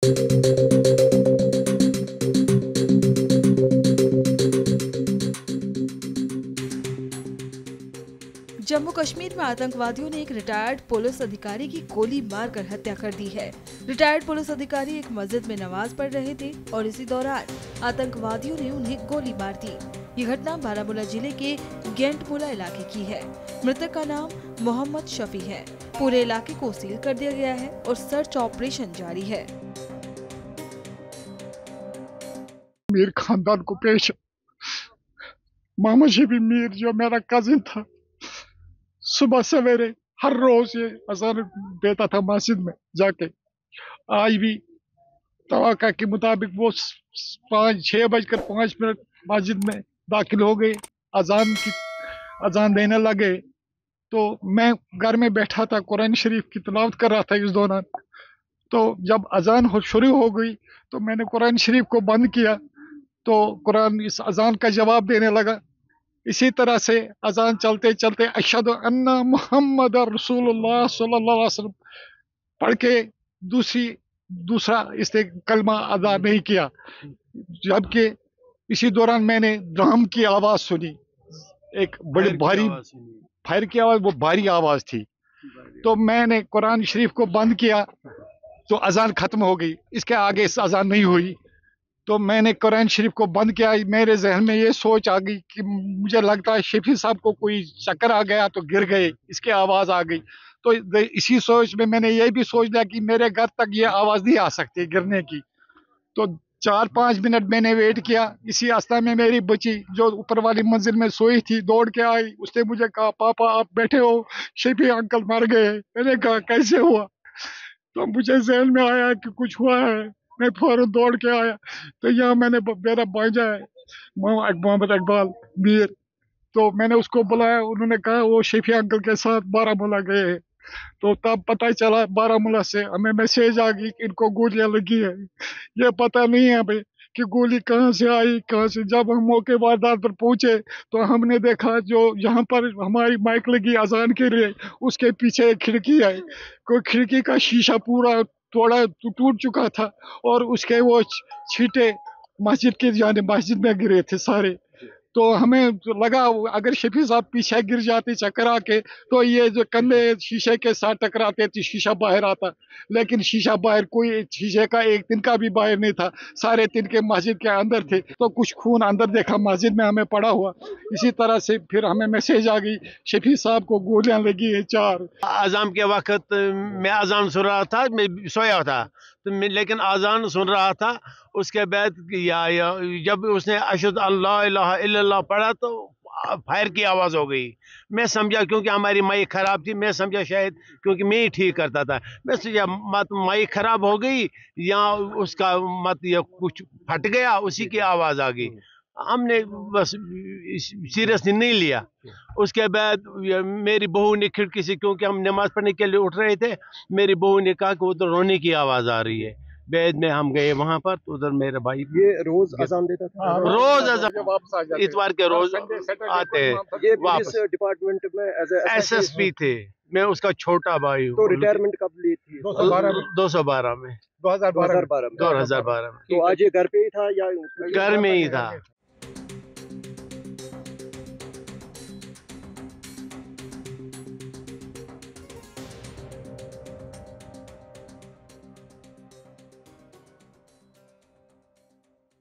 जम्मू कश्मीर में आतंकवादियों ने एक रिटायर्ड पुलिस अधिकारी की गोली मारकर हत्या कर दी है। रिटायर्ड पुलिस अधिकारी एक मस्जिद में नमाज पढ़ रहे थे और इसी दौरान आतंकवादियों ने उन्हें गोली मार दी। ये घटना बारामूला जिले के गेंटमुला इलाके की है। मृतक का नाम मोहम्मद शफी है। पूरे इलाके को सील कर दिया गया है और सर्च ऑपरेशन जारी है। मीर खानदान को पेश मोहम्मद शफी मीर जो मेरा कजिन था, सुबह सवेरे हर रोज ये अजान देता था मस्जिद में जाके। आज भी तवक्का के मुताबिक वो 6:05 मस्जिद में दाखिल हो गए, अजान देने लगे। तो मैं घर में बैठा था, कुरान शरीफ की तिलावत कर रहा था इस दौरान। तो जब अजान शुरू हो गई तो मैंने कुरान शरीफ को बंद किया, तो कुरान इस अजान का जवाब देने लगा। इसी तरह से अजान चलते चलते अशहदु अन्ना मुहम्मद रसूलुल्लाह सल्लल्लाहु अलैहि वसल्लम पढ़ के दूसरा इसने कलमा अदा नहीं किया। जबकि इसी दौरान मैंने ड्रम की आवाज सुनी, एक बड़ी भारी फायर की आवाज, वो भारी आवाज थी। तो मैंने कुरान शरीफ को बंद किया तो अजान खत्म हो गई। इसके आगे अजान नहीं हुई। तो मैंने कुरान शरीफ को बंद किया। मेरे जहन में ये सोच आ गई कि मुझे लगता है शफी साहब को कोई चक्कर आ गया तो गिर गए, इसकी आवाज़ आ गई। तो इसी सोच में मैंने ये भी सोच लिया कि मेरे घर तक ये आवाज़ नहीं आ सकती गिरने की। तो 4-5 मिनट मैंने वेट किया। इसी अवस्था में मेरी बच्ची जो ऊपर वाली मंजिल में सोई थी दौड़ के आई। उसने मुझे कहा, पापा आप बैठे हो, शफी अंकल मर गए। मैंने कहा कैसे हुआ? तो मुझे जहन में आया कि कुछ हुआ है। मैं फौरन दौड़ के आया तो यहाँ मैंने मेरा भांजा है मोहम्मद इकबाल मीर, तो मैंने उसको बुलाया। उन्होंने कहा वो शफी अंकल के साथ बारामूला गए हैं। तो तब पता चला बारामूला से हमें मैसेज आ गई कि इनको गोलियां लगी है। ये पता नहीं है अभी कि गोली कहाँ से आई, कहाँ से। जब हम मौके वारदात पर पहुंचे तो हमने देखा जो यहाँ पर हमारी माइक लगी अजान के लिए, उसके पीछे एक खिड़की है। कोई खिड़की का शीशा पूरा थोड़ा टूट चुका था और उसके वो छींटे मस्जिद में गिरे थे सारे। तो हमें लगा अगर शफी साहब पीछे गिर जाते चक्कर आके तो ये जो कंधे शीशे के साथ टकराते थे, शीशा बाहर आता। लेकिन शीशा बाहर, कोई शीशे का एक तिनका भी बाहर नहीं था, सारे तिनके मस्जिद के अंदर थे। तो कुछ खून अंदर देखा मस्जिद में हमें पड़ा हुआ। इसी तरह से फिर हमें मैसेज आ गई शफी साहब को गोलियां लगी है 4। अजान के वक्त मैं अजान सुन रहा था, मैं सोया था तो लेकिन अजान सुन रहा था। उसके बाद जब उसने अशहदु अल्ला इलाहा इल्लल्लाह पढ़ा तो फायर की आवाज़ हो गई। मैं समझा, क्योंकि हमारी माइक ख़राब थी, मैं समझा शायद क्योंकि मैं ही ठीक करता था, मैं समझा मत माइक ख़राब हो गई या उसका मत या कुछ फट गया, उसी की आवाज़ आ गई। हमने बस सीरियसली नहीं लिया। उसके बाद मेरी बहू ने खिड़की से, क्योंकि हम नमाज पढ़ने के लिए उठ रहे थे, मेरी बहू ने कहा कि उधर रोने की आवाज़ आ रही है। बाद में हम गए वहां पर तो उधर मेरा भाई ये रोज अजान देता था। रोज अजान, इतवार के रोज आते हैं। ये पुलिस डिपार्टमेंट में एसएसपी थे, मैं उसका छोटा भाई हूँ। तो रिटायरमेंट कब ली थी? 212 में। 2012 में। तो आज ये घर पे ही था या घर में ही था?